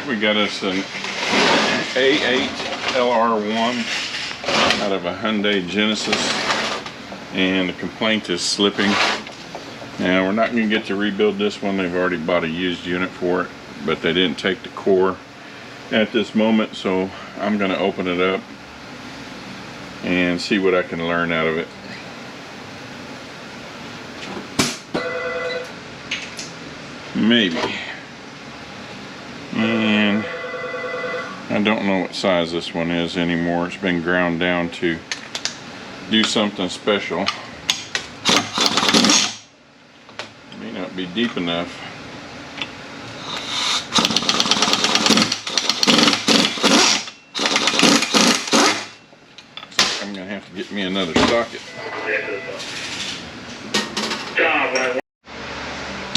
Alright, we got us an A8LR1 out of a Hyundai Genesis, and the complaint is slipping. Now we're not going to get to rebuild this one. They've already bought a used unit for it, but they didn't take the core at this moment, so I'm going to open it up and see what I can learn out of it. Maybe. And I don't know what size this one is anymore. It's been ground down to do something special. It may not be deep enough. So I'm gonna have to get me another socket.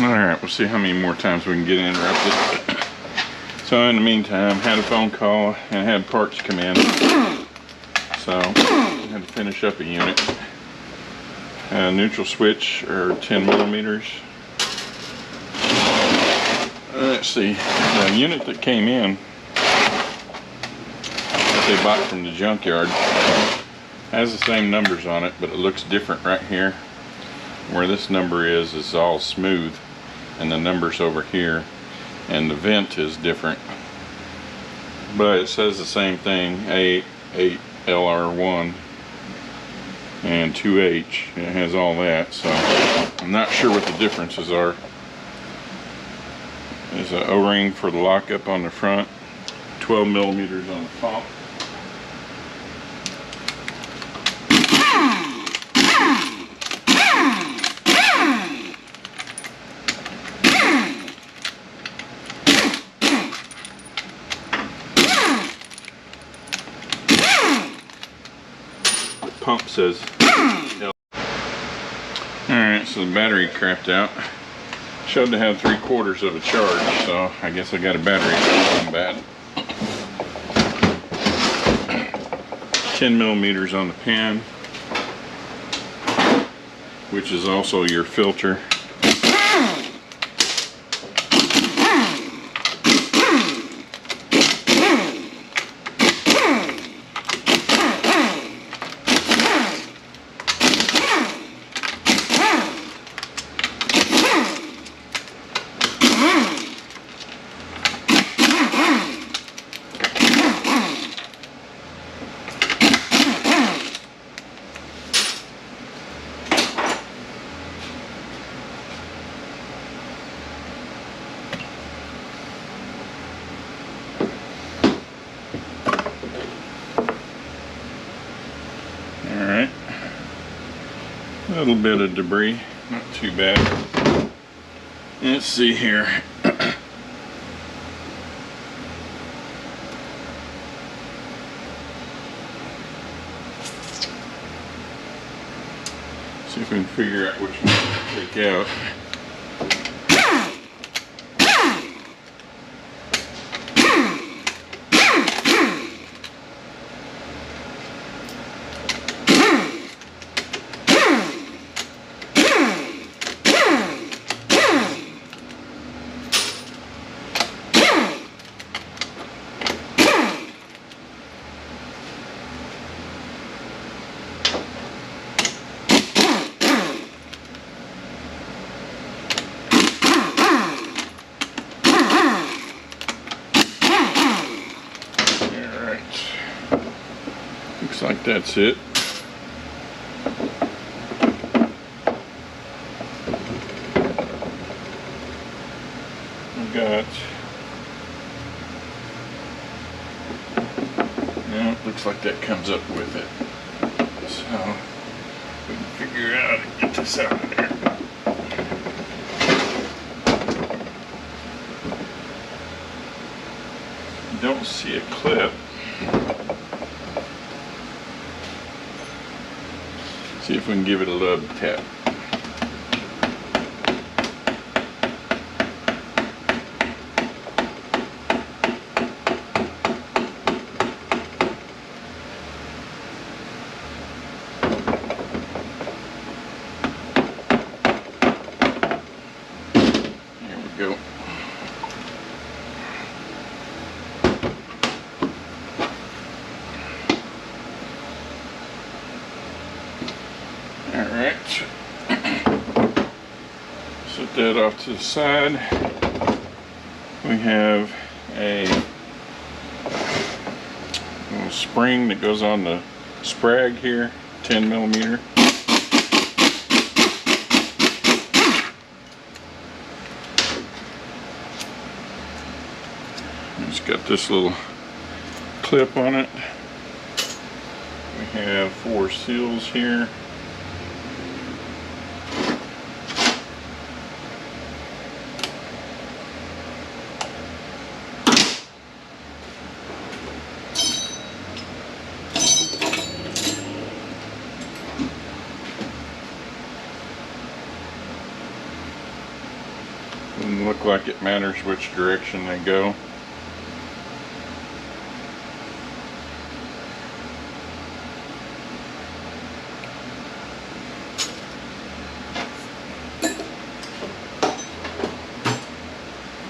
Alright, we'll see how many more times we can get interrupted. So in the meantime, had a phone call and had parts come in. So I had to finish up a unit. Neutral switch, or 10 millimeters. Let's see, the unit that came in that they bought from the junkyard has the same numbers on it, but it looks different right here. Where this number is all smooth, and the numbers over here, and the vent is different, but it says the same thing, A8LR1 and 2H. It has all that, so I'm not sure what the differences are. There's an O-ring for the lockup on the front, 12 millimeters on the pump. Pump says L. Alright, so the battery crapped out. Showed to have 3/4 of a charge, so I guess I got a battery that's bad. 10 millimeters on the pan, which is also your filter. Alright, a little bit of debris, not too bad. Let's see here. See if we can figure out which one to take out. Looks like that's it. We've got, yeah, it looks like that comes up with it. So we can figure out how to get this out of there. Don't see a clip. See if we can give it a lub tap. There we go. that off to the side. We have a little spring that goes on the sprag here, 10 millimeter. It's got this little clip on it. We have 4 seals here. Doesn't look like it matters which direction they go.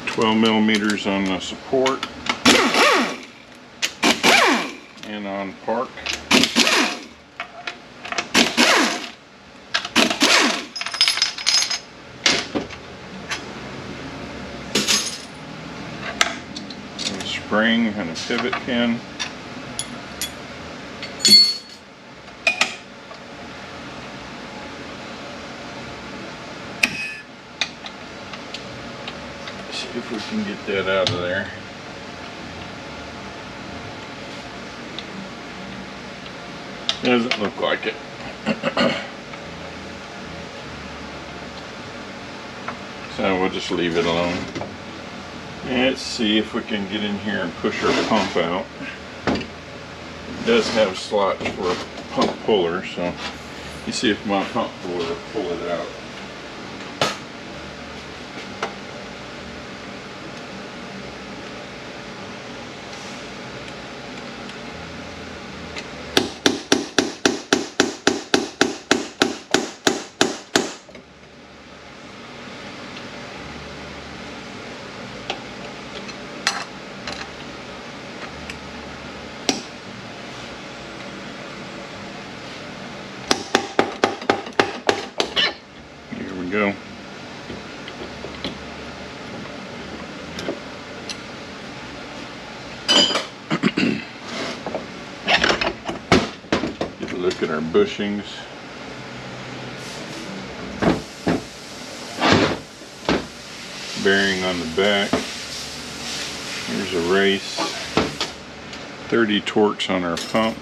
$12mm on the support and on park. A spring and a pivot pin. See if we can get that out of there. Doesn't look like it. So we'll just leave it alone. Let's see if we can get in here and push our pump out. It does have slots for a pump puller, so you see if my pump puller will pull it out. Go. Get a look at our bushings. Bearing on the back. Here's a race. 30 torques on our pump.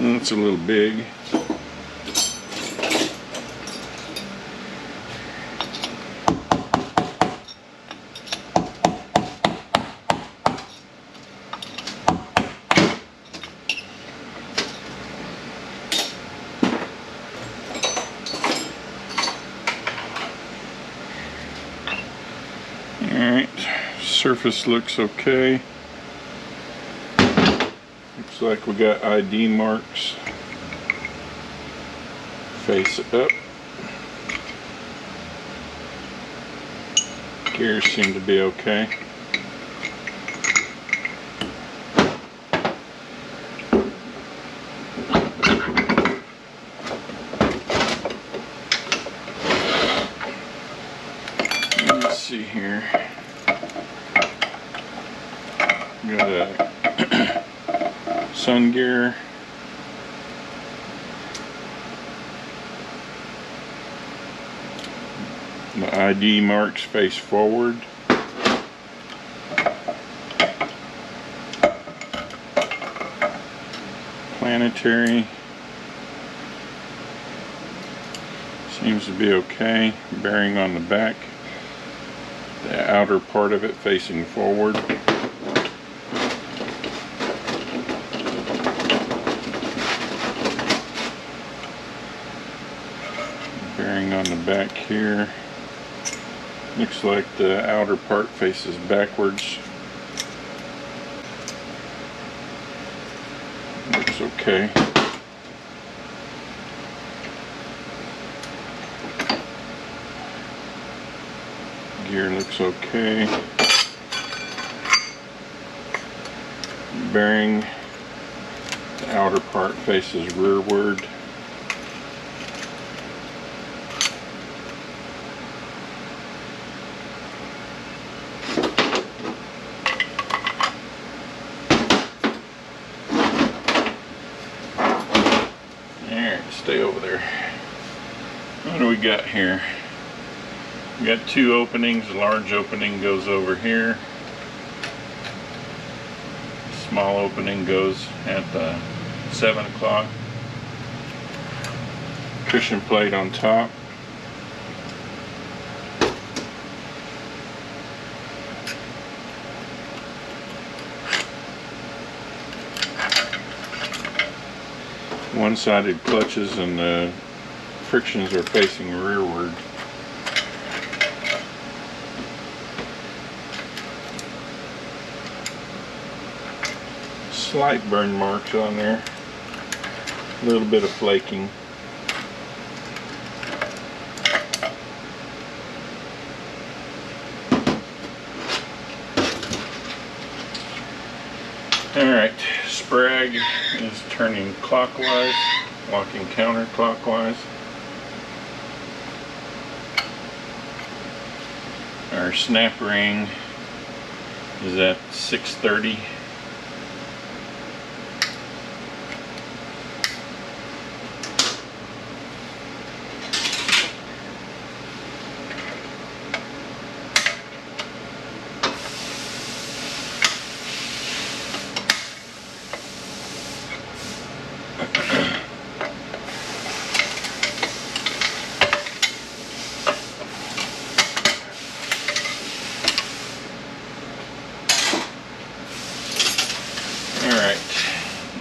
It's a little big. Alright, surface looks okay. Looks like we got ID marks. Face it up. Gears seem to be okay. Let's see here. Got a sun gear. The ID marks face forward. Planetary seems to be okay. Bearing on the back. The outer part of it facing forward. Bearing on the back here. Looks like the outer part faces backwards. Looks okay. Gear looks okay. Bearing, the outer part faces rearward. Stay over there. What do we got here? We got two openings. The large opening goes over here. The small opening goes at the 7 o'clock. Cushion plate on top. One-sided clutches, and the frictions are facing rearward. Slight burn marks on there. A little bit of flaking. Alright, sprag is turning clockwise, walking counterclockwise. Our snap ring is at 630.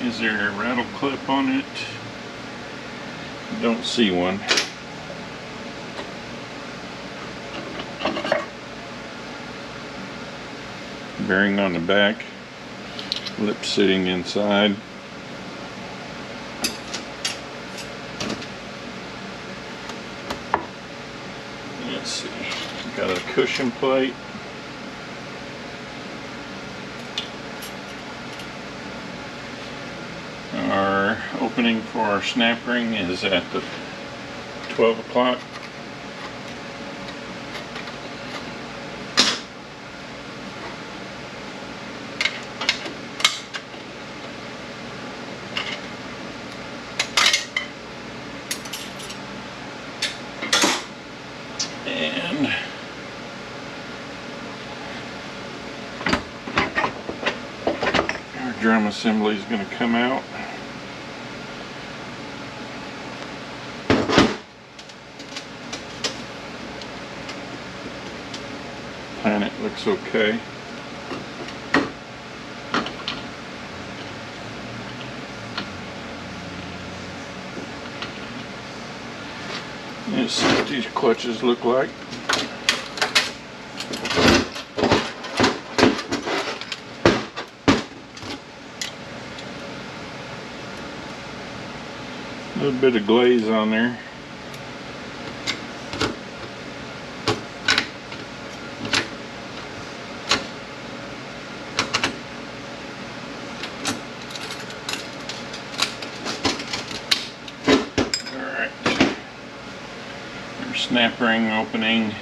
Is there a rattle clip on it? Don't see one. Bearing on the back, lip sitting inside. Let's see, got a cushion plate. Our opening for our snap ring is at the 12 o'clock. And our drum assembly is going to come out. Planet looks okay. Let's see what these clutches look like. A little bit of glaze on there. Snap ring opening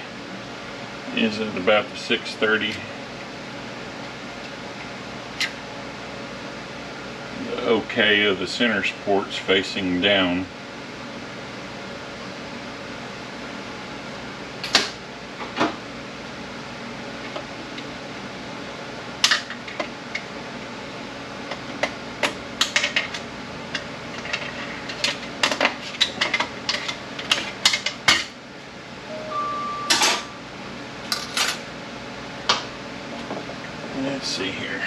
is at about the 630. The OK of the center support's facing down. Let's see here.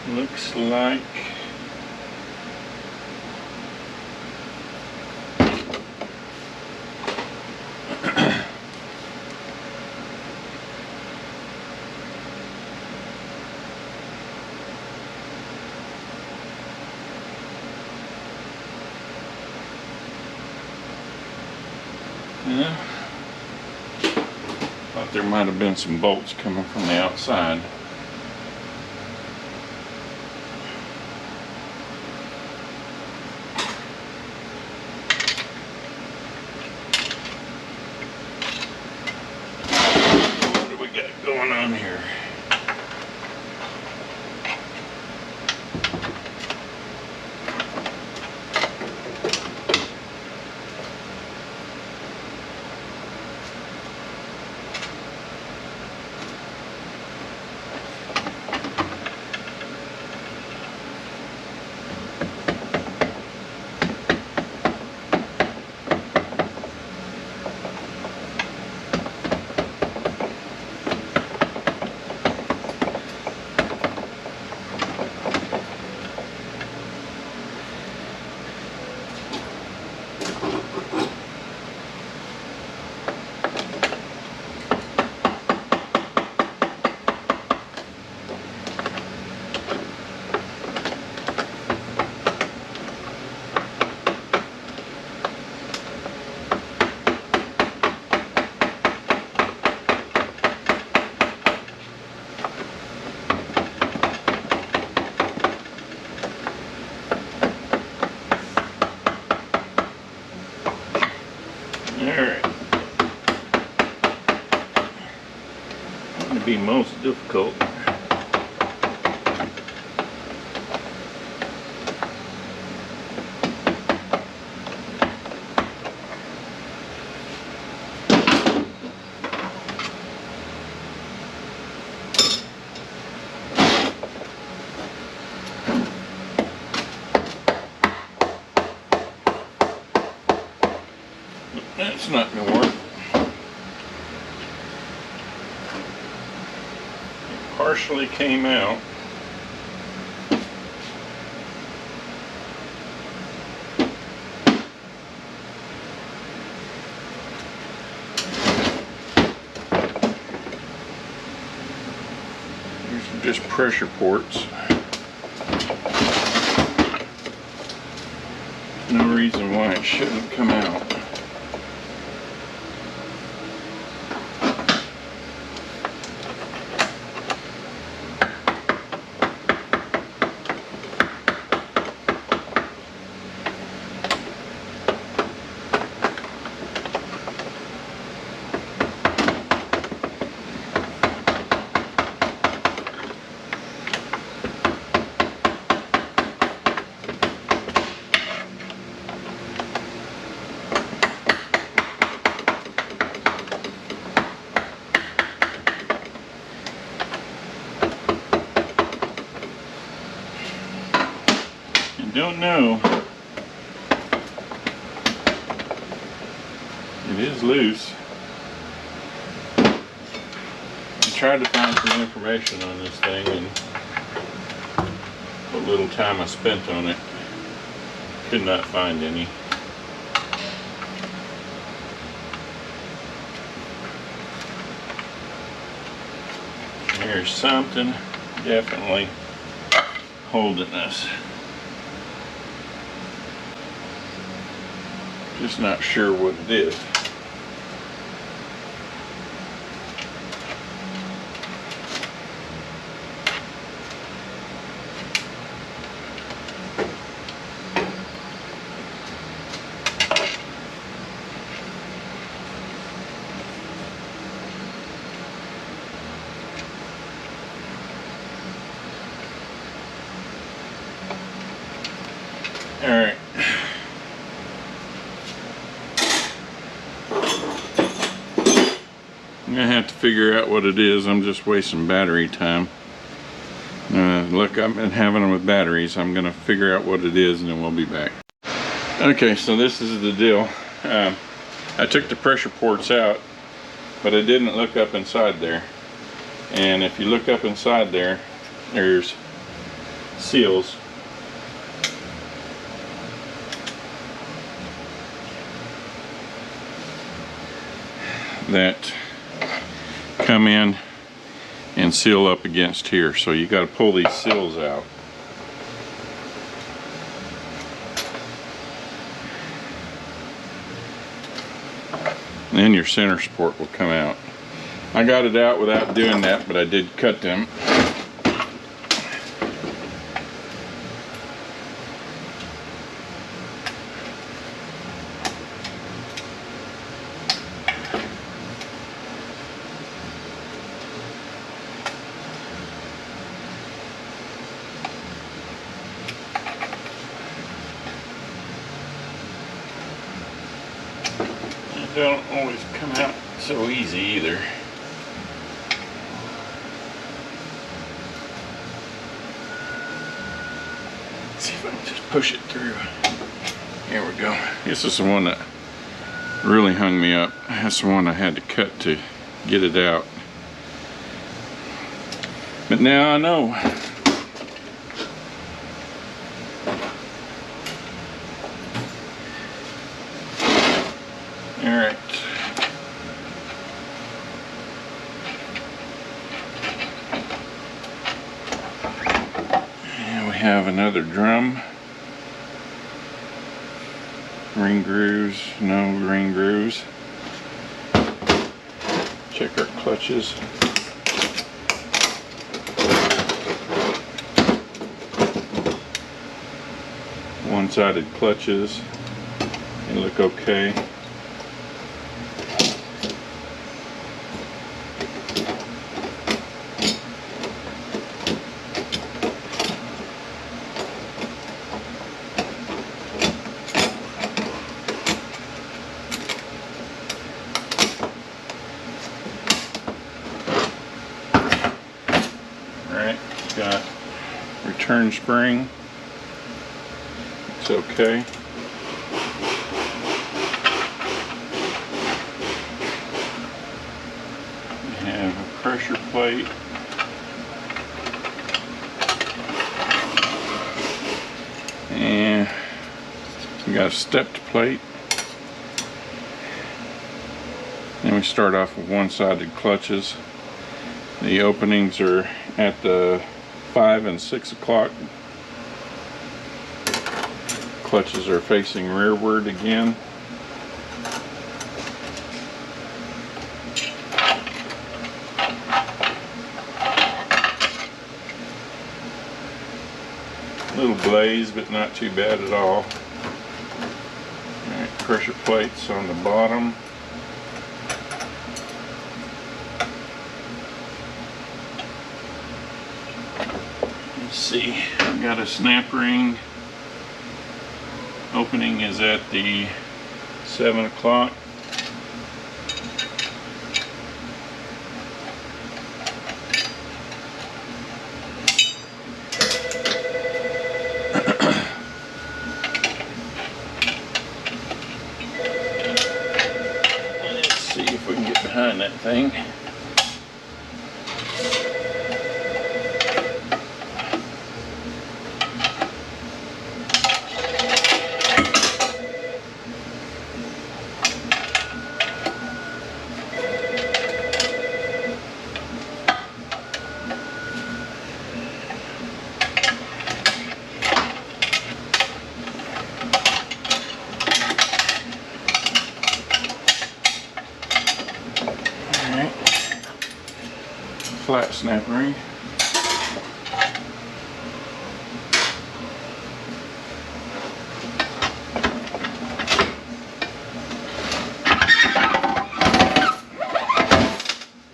Looks like yeah. Thought there might have been some bolts coming from the outside. What do we got going on here? Alright. Going to be most difficult. That's not going to work. It partially came out. These are just pressure ports. No reason why it shouldn't come out. Don't know. It is loose. I tried to find some information on this thing, and what little time I spent on it, could not find any. There's something definitely holding us. Just not sure what it is. All right. I'm gonna have to figure out what it is. I'm just wasting battery time. Look, I've been having them with batteries. I'm gonna figure out what it is and then we'll be back. Okay, so this is the deal. I took the pressure ports out but I didn't look up inside there. And if you look up inside there, there's seals. That come in and seal up against here. So you got to pull these seals out. And then your center support will come out. I got it out without doing that, but I did cut them. They don't always come out so easy either. Let's see if I can just push it through. Here we go. This is the one that really hung me up. That's the one I had to cut to get it out. But now I know. Alright. And we have another drum. Ring grooves, no ring grooves. Check our clutches. One-sided clutches. They look okay. Got return spring. It's okay. We have a pressure plate. And we got a stepped plate. Then we start off with one-sided clutches. The openings are at the 5 and 6 o'clock. Clutches are facing rearward again. A little blaze, but not too bad at all. Alright, pressure plates on the bottom. Let's see, I've got a snap ring. Opening is at the 7 o'clock. Let's see if we can get behind that thing. Flat snap ring.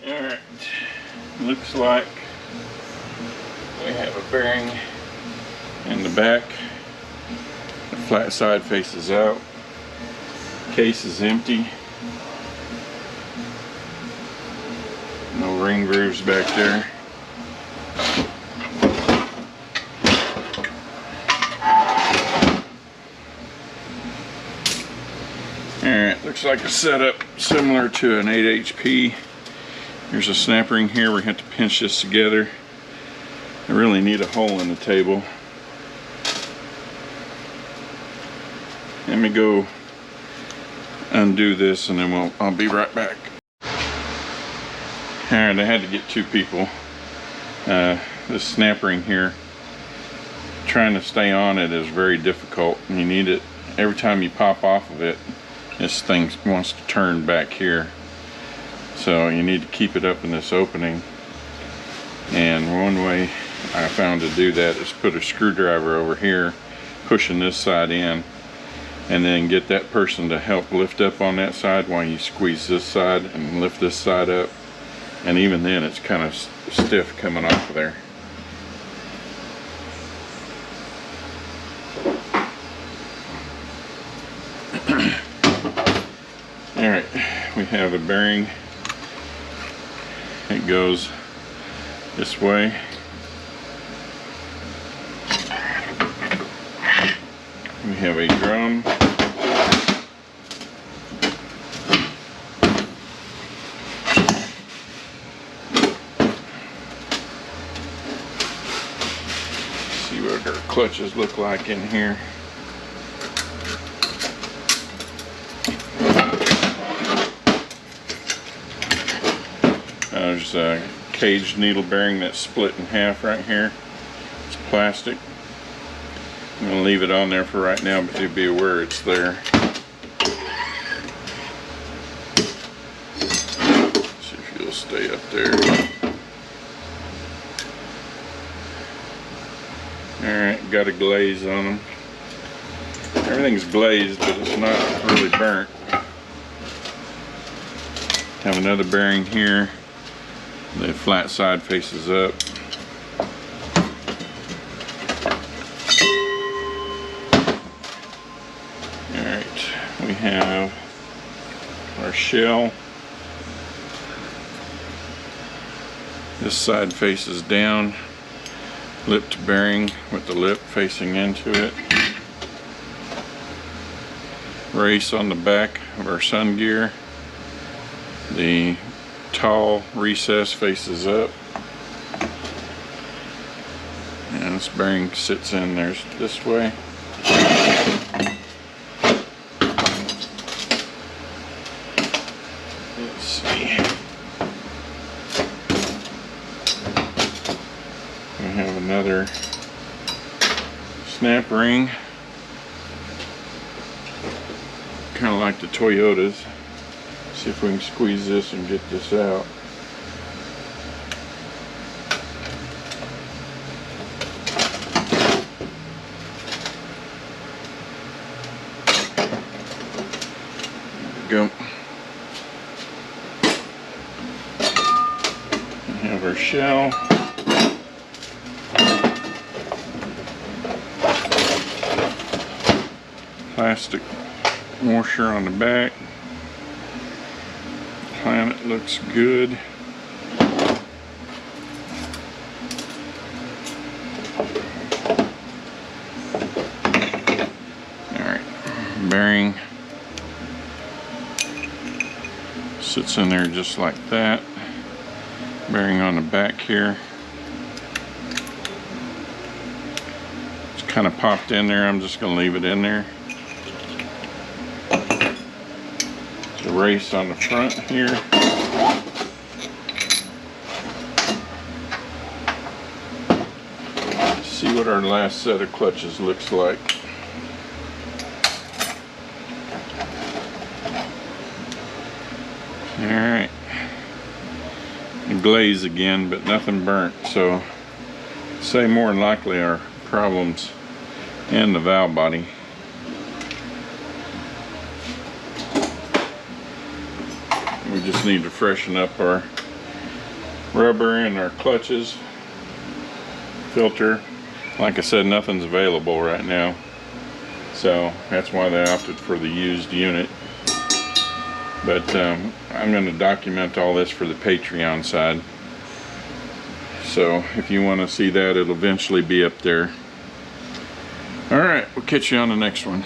Alright, looks like we have a bearing in the back. The flat side faces out. Case is empty. No ring grooves back there. Alright, looks looks like a setup similar to an 8 HP. Here's a snap ring here. We have to pinch this together. I really need a hole in the table. Let me go undo this and then I'll be right back. Alright, I had to get two people. This snap ring here, trying to stay on it is very difficult. You need it every time you pop off of it. This thing wants to turn back here, so you need to keep it up in this opening. And one way I found to do that is put a screwdriver over here pushing this side in, and then get that person to help lift up on that side while you squeeze this side and lift this side up. And even then it's kind of stiff coming off of there. Alright, we have a bearing. It goes this way. We have a drum. See what our clutches look like in here. There's a caged needle bearing that's split in half right here. It's plastic. I'm going to leave it on there for right now, but do be aware it's there. See if you'll stay up there. Alright, got a glaze on them. Everything's glazed, but it's not really burnt. Have another bearing here. The flat side faces up. Alright, we have our shell. This side faces down. Lipped bearing with the lip facing into it. Race on the back of our sun gear. The tall recess faces up, and this bearing sits in there this way. Let's see. We have another snap ring, kind of like the Toyotas. See if we can squeeze this and get this out. There we go. We have our shell. Plastic washer on the back. Planet looks good. Alright, bearing sits in there just like that. Bearing on the back here. It's kind of popped in there. I'm just going to leave it in there. The race on the front here. Let's see what our last set of clutches looks like. Alright. Glaze again, but nothing burnt, so say more than likely our problems in the valve body. We just need to freshen up our rubber and our clutches, filter. Like I said, nothing's available right now, so that's why they opted for the used unit. But I'm going to document all this for the Patreon side, so if you want to see that, it'll eventually be up there. Alright, we'll catch you on the next one.